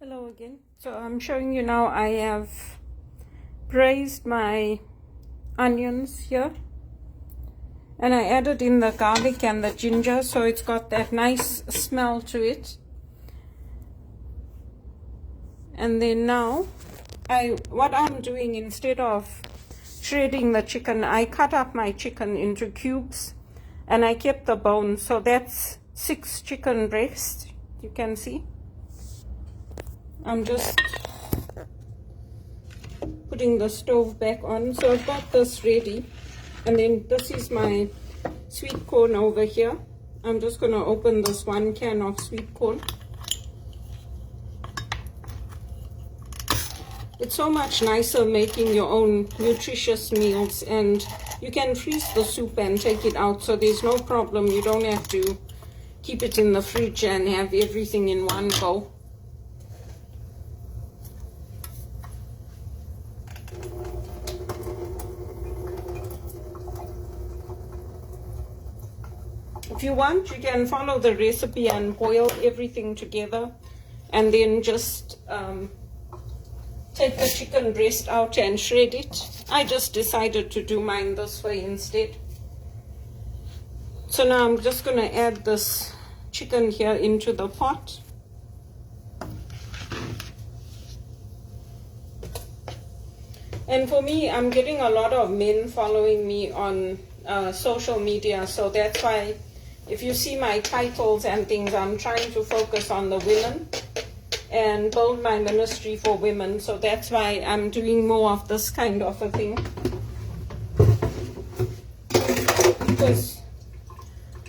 Hello again. So I'm showing you now I have braised my onions here, and I added in the garlic and the ginger, so it's got that nice smell to it. And then now what I'm doing, instead of shredding the chicken, I cut up my chicken into cubes and I kept the bone. So that's 6 chicken breasts, you can see. I'm just putting the stove back on. So I've got this ready, and then this is my sweet corn over here. I'm just going to open this 1 can of sweet corn. It's so much nicer making your own nutritious meals, and you can freeze the soup and take it out, so there's no problem. You don't have to keep it in the fridge and have everything in one go. If you want, you can follow the recipe and boil everything together and then just take the chicken breast out and shred it. I just decided to do mine this way instead. So now I'm just going to add this chicken here into the pot. And for me, I'm getting a lot of men following me on social media, so that's why if you see my titles and things, I'm trying to focus on the women and build my ministry for women. So that's why I'm doing more of this kind of a thing, because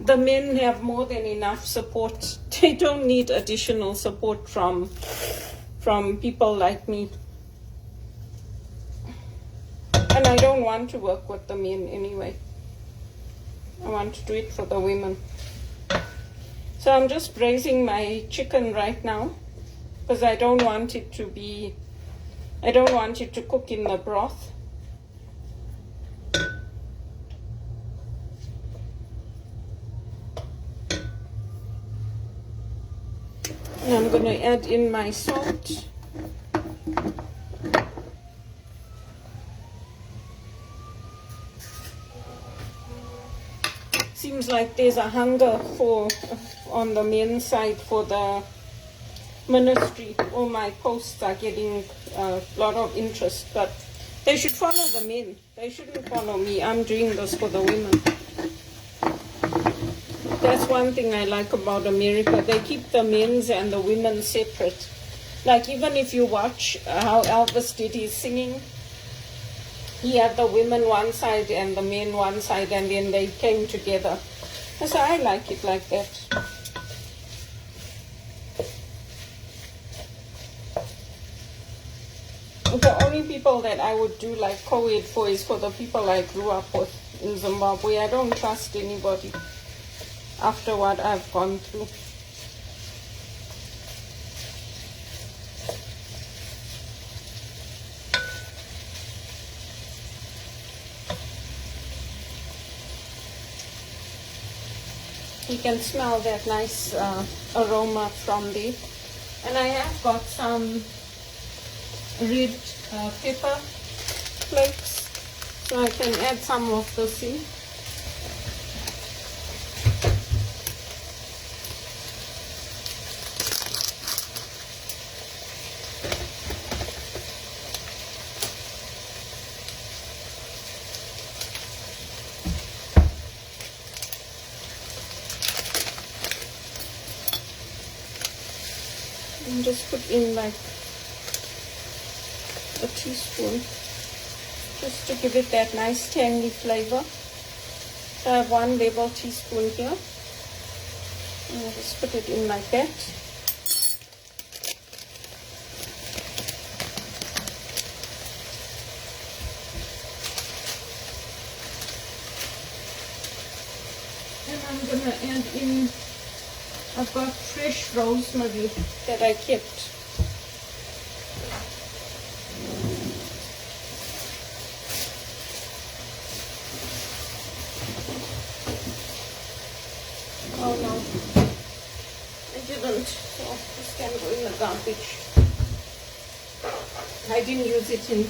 the men have more than enough support. They don't need additional support from people like me. And I don't want to work with the men anyway. I want to do it for the women. So I'm just braising my chicken right now, because I don't want it to cook in the broth. And I'm going to add in my salt. Seems like there's a hunger on the men's side for the ministry. All my posts are getting a lot of interest, but they should follow the men. They shouldn't follow me. I'm doing this for the women. That's one thing I like about America. They keep the men's and the women separate. Like, even if you watch how Elvis did his singing, he had the women one side and the men one side, and then they came together. So I like it like that. The only people that I would do like co-ed for is for the people I grew up with in Zimbabwe. I don't trust anybody after what I've gone through. You can smell that nice aroma from there. And I have got some red pepper flakes, so I can add some of this in. And just put in like a teaspoon, just to give it that nice tangy flavor. So I have 1 level teaspoon here, and I'll just put it in like that. And I'm gonna add in, I've got fresh rosemary that I kept. Oh no, I didn't. So This can go in the garbage. I didn't use it in,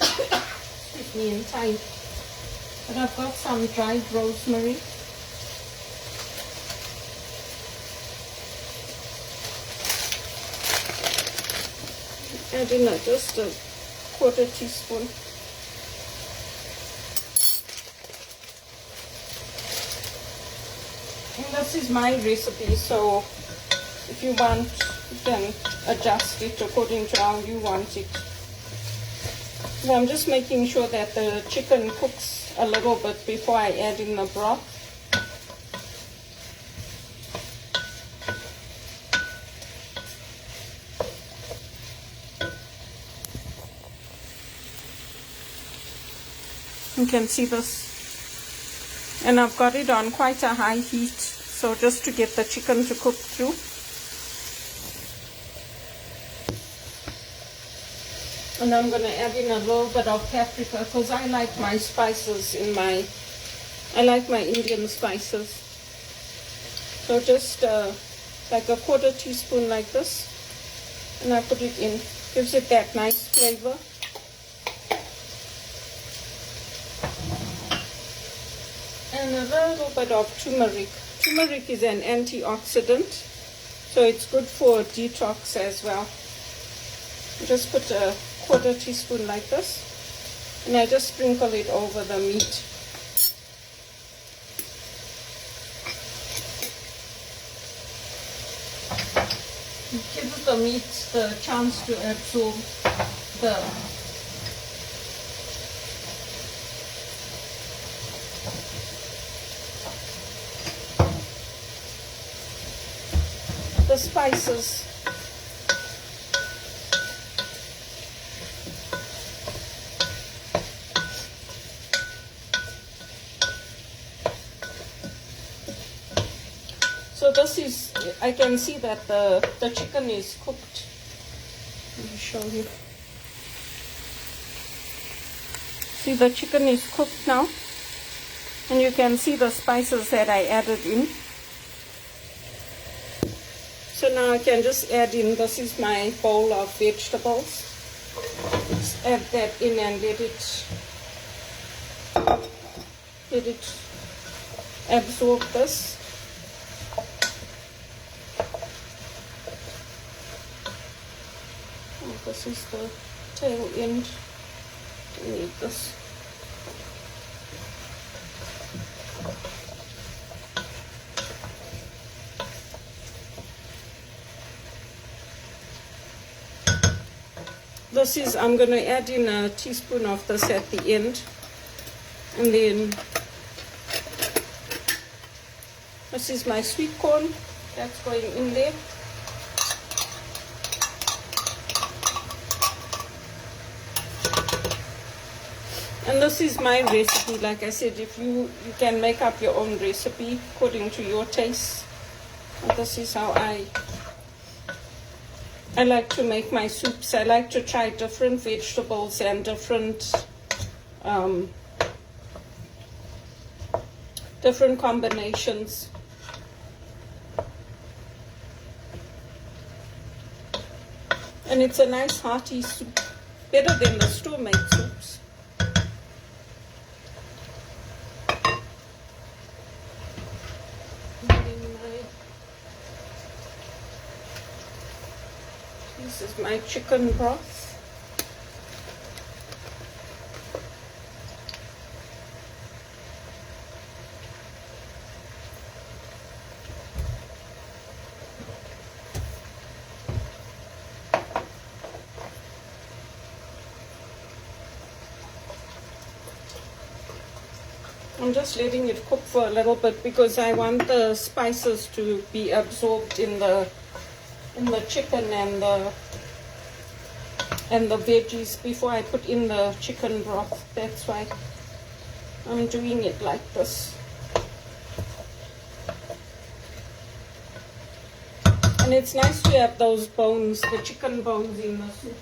excuse me, in time. But I've got some dried rosemary. Add in just a quarter teaspoon. And this is my recipe, so if you want, you can adjust it according to how you want it. So I'm just making sure that the chicken cooks a little bit before I add in the broth. You can see this, and I've got it on quite a high heat, so just to get the chicken to cook through. And I'm going to add in a little bit of paprika because I like my spices I like my Indian spices. So just like a quarter teaspoon like this, and I put it in. Gives it that nice flavor. And a little bit of turmeric. Turmeric is an antioxidant, so it's good for detox as well. Just put a quarter teaspoon like this, and I just sprinkle it over the meat. It gives the meat the chance to absorb the spices. So this is, I can see that the chicken is cooked. Let me show you. See, the chicken is cooked now, and you can see the spices that I added in. So now I can just add in, this is my bowl of vegetables. Just add that in and let it absorb this. This is the tail end. I need this. This is, I'm going to add in a teaspoon of this at the end. And then this is my sweet corn. That's going in there. And this is my recipe. Like I said, if you can make up your own recipe according to your taste. But this is how I like to make my soups. I like to try different vegetables and different combinations. And it's a nice hearty soup, better than the store-made soups. This is my chicken broth. I'm just letting it cook for a little bit because I want the spices to be absorbed in the chicken and the veggies before I put in the chicken broth. That's why I'm doing it like this. And it's nice to have those bones, the chicken bones in the soup.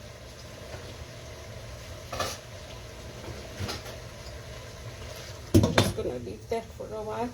I'm just going to leave that for a while.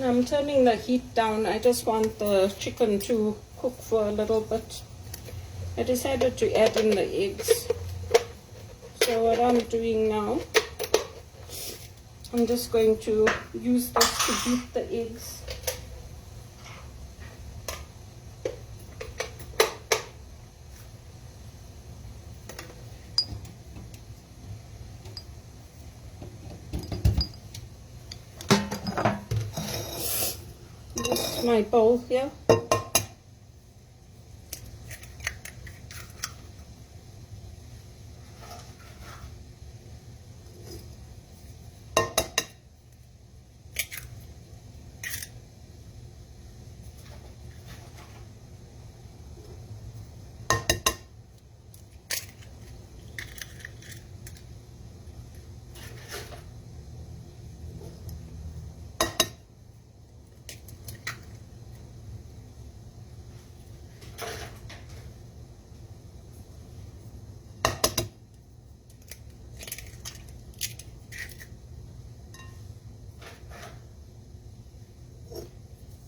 I'm turning the heat down. I just want the chicken to cook for a little bit. I decided to add in the eggs. So what I'm doing now, I'm just going to use this to beat the eggs. This is my bowl here.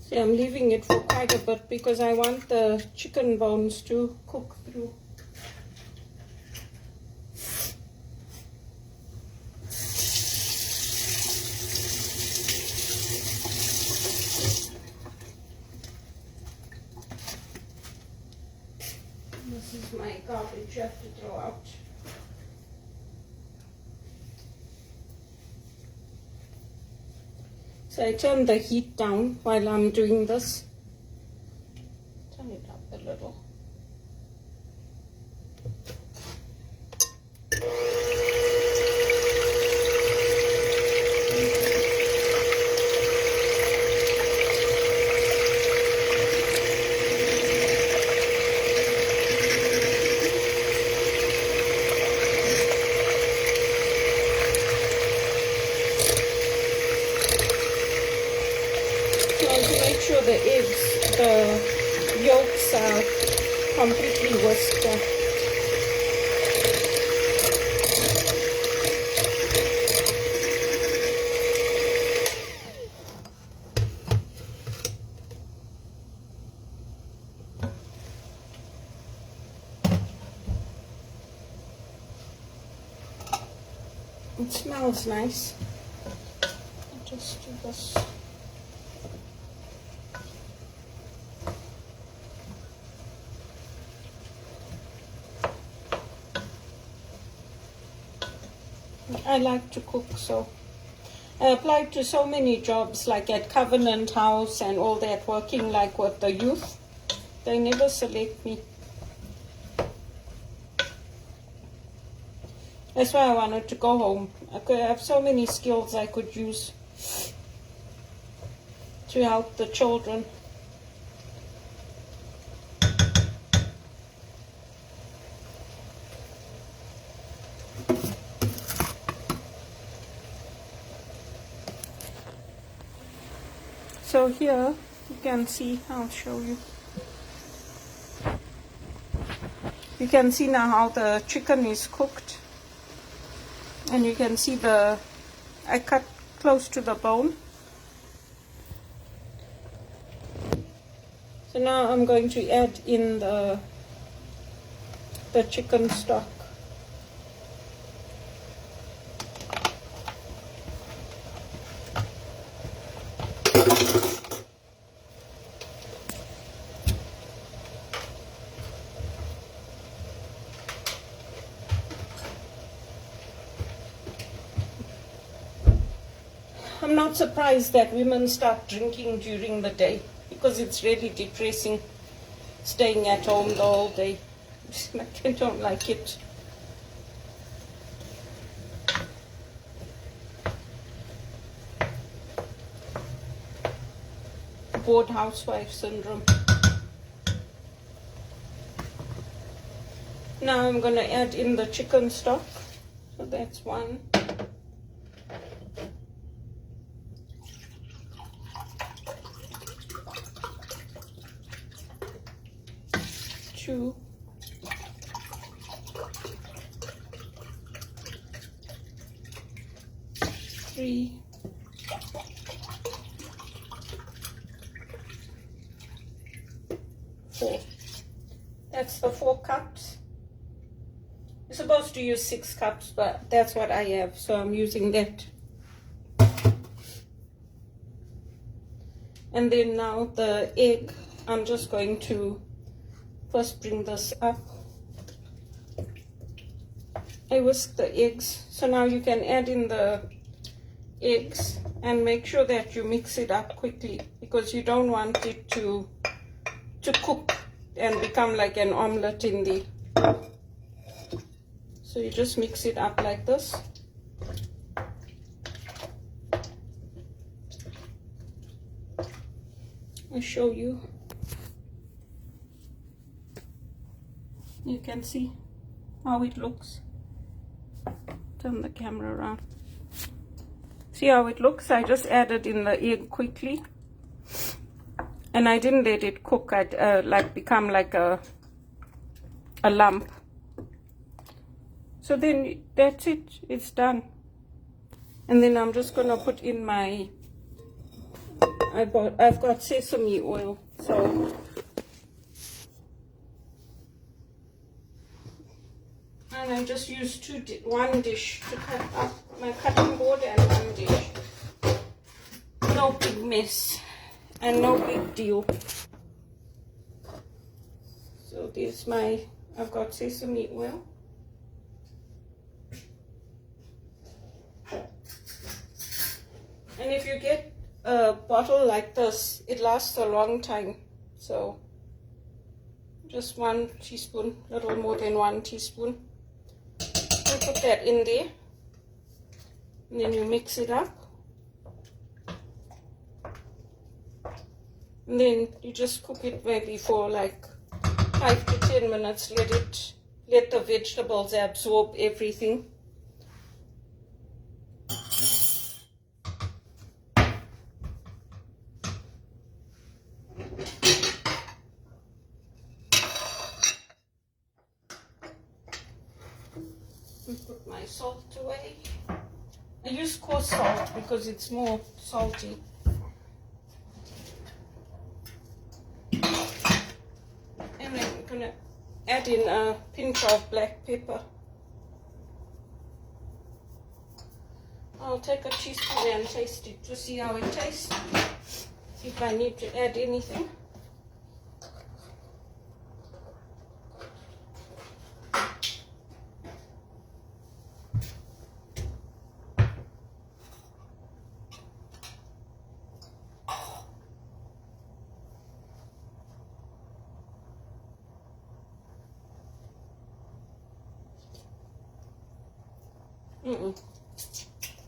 See, I'm leaving it for quite a bit because I want the chicken bones to cook through. This is my garbage I have to throw out. So I turn the heat down while I'm doing this. Turn it up a little. Sure the eggs, the yolks are completely whisked up. It smells nice. I'll just do this. I like to cook, so I applied to so many jobs, like at Covenant House and all that, working like with the youth. They never select me. That's why I wanted to go home. I could have so many skills I could use to help the children. So here you can see, I'll show you. You can see now how the chicken is cooked. And you can see I cut close to the bone. So now I'm going to add in the chicken stock. I'm not surprised that women start drinking during the day because it's really depressing staying at home the whole day. I don't like it. Bored housewife syndrome. Now I'm going to add in the chicken stock. So that's 1. 2. 3. That's the 4 cups. You're supposed to use 6 cups, but that's what I have, so I'm using that. And then now the egg, I'm just going to first bring this up. I whisk the eggs, so now you can add in the eggs and make sure that you mix it up quickly, because you don't want it to cook and become like an omelette in the. So you just mix it up like this. I'll show you. You can see how it looks. Turn the camera around. See how it looks? I just added in the egg quickly, and I didn't let it cook. I'd like become like a lump. So then that's it. It's done. And then I'm just gonna put in my. I've got sesame oil, so. And I just used one dish to cut up my cutting board, and 1 dish. No big mess and no big deal. So there's I've got sesame oil. And if you get a bottle like this, it lasts a long time. So just 1 teaspoon, little more than 1 teaspoon. Put that in there, and then you mix it up, and then you just cook it maybe for like 5 to 10 minutes. Let the vegetables absorb everything. Put my salt away. I use coarse salt because it's more salty. And I'm gonna add in a pinch of black pepper. I'll take a teaspoon and taste it to see how it tastes. See if I need to add anything.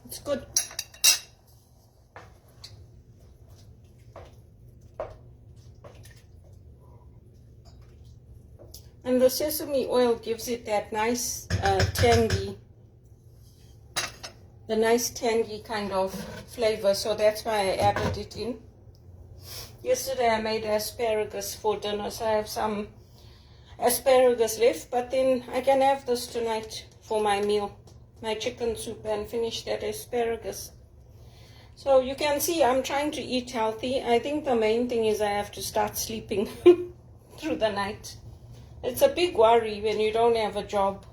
It's good. And the sesame oil gives it that nice tangy kind of flavor, so that's why I added it in. Yesterday I made asparagus for dinner, so I have some asparagus left, but then I can have this tonight for my meal, my chicken soup, and finish that asparagus. So you can see I'm trying to eat healthy. I think the main thing is I have to start sleeping through the night. It's a big worry when you don't have a job.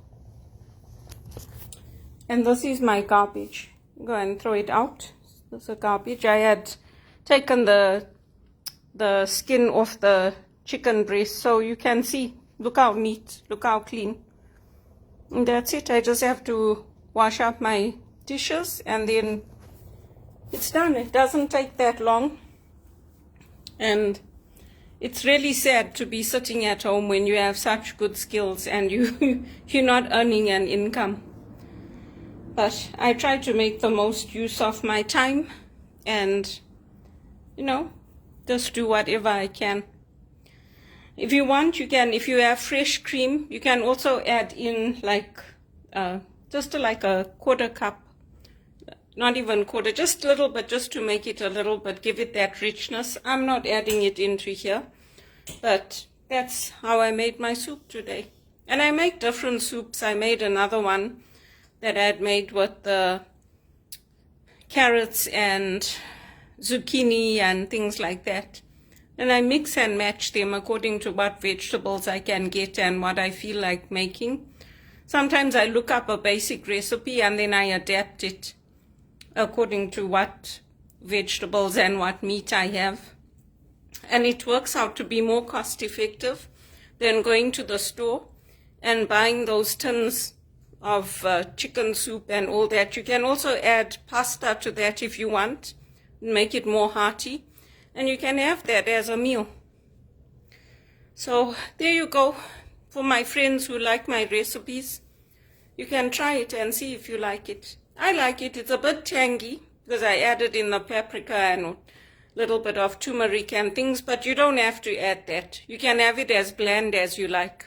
And this is my garbage. Go and throw it out. This is garbage. I had taken the skin off the chicken breast, so you can see, look how neat, look how clean. And that's it. I just have to wash up my dishes and then it's done. It doesn't take that long. And it's really sad to be sitting at home when you have such good skills and you're not earning an income. But I try to make the most use of my time and, you know, just do whatever I can. If you want, you can, if you have fresh cream, you can also add in like, just like a 1/4 cup, not even quarter, just a little bit, just to make it a little bit, give it that richness. I'm not adding it into here, but that's how I made my soup today. And I make different soups. I made another one that I had made with the carrots and zucchini and things like that. And I mix and match them according to what vegetables I can get and what I feel like making. Sometimes I look up a basic recipe and then I adapt it according to what vegetables and what meat I have. And it works out to be more cost effective than going to the store and buying those tins of chicken soup and all that. You can also add pasta to that if you want, make it more hearty, and you can have that as a meal. So there you go. For my friends who like my recipes, you can try it and see if you like it. I like it. It's a bit tangy because I added in the paprika and a little bit of turmeric and things, but you don't have to add that. You can have it as bland as you like.